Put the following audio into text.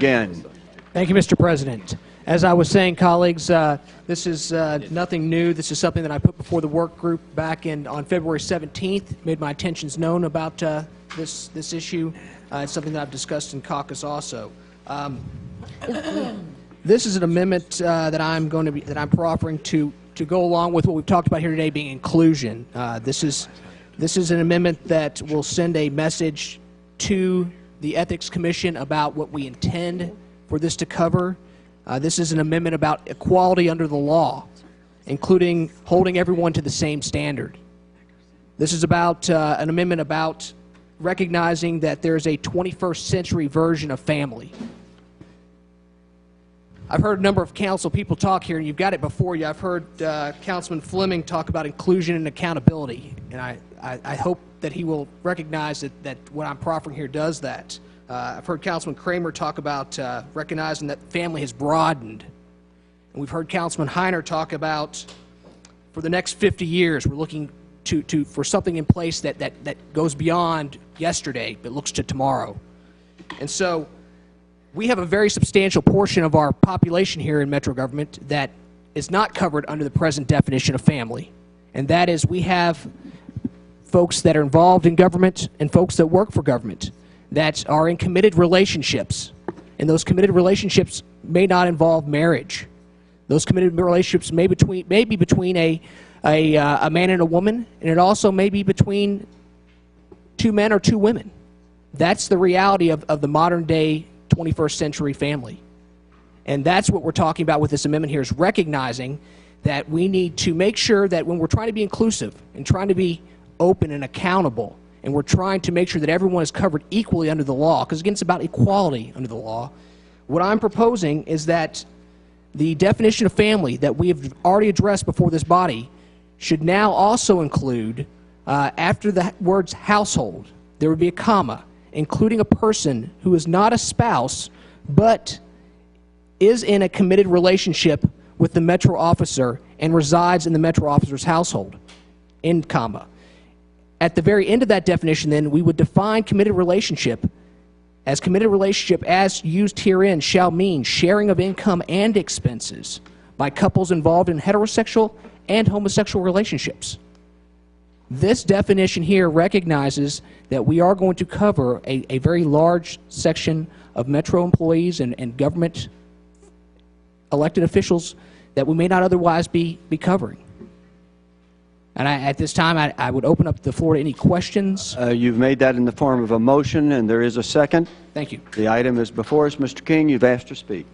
Again. Thank you, Mr. President. As I was saying, colleagues, this is nothing new. This is something that I put before the work group back on February 17th, made my intentions known about this issue. It's something that I've discussed in caucus also. This is an amendment that I'm proffering to go along with what we've talked about here today, being inclusion. This is an amendment that will send a message to the Ethics Commission about what we intend for this to cover. This is an amendment about equality under the law, including holding everyone to the same standard. This is about an amendment about recognizing that there's a 21st century version of family. I've heard a number of council people talk here, and you've got it before you. I've heard Councilman Fleming talk about inclusion and accountability, and I hope that he will recognize that what I'm proffering here does that. I've heard Councilman Kramer talk about recognizing that family has broadened. And we've heard Councilman Heiner talk about for the next 50 years we're looking for something in place that goes beyond yesterday but looks to tomorrow. And so we have a very substantial portion of our population here in Metro government that is not covered under the present definition of family. And that is, we have folks that are involved in government and folks that work for government that are in committed relationships, and those committed relationships may not involve marriage. Those committed relationships may be between a man and a woman, and it also may be between two men or two women. That's the reality of the modern day 21st century family. And that's what we're talking about with this amendment here, is recognizing that we need to make sure that when we're trying to be inclusive and trying to be open and accountable, and we're trying to make sure that everyone is covered equally under the law, because again, it's about equality under the law. What I'm proposing is that the definition of family that we have already addressed before this body should now also include, after the words household, there would be a comma, including a person who is not a spouse but is in a committed relationship with the Metro officer and resides in the Metro officer's household, end comma. At the very end of that definition, then, we would define committed relationship as used herein shall mean sharing of income and expenses by couples involved in heterosexual and homosexual relationships. This definition here recognizes that we are going to cover a very large section of Metro employees and government elected officials that we may not otherwise be covering. And at this time, I would open up the floor to any questions. You've made that in the form of a motion, and there is a second. Thank you. The item is before us. Mr. King, you've asked to speak.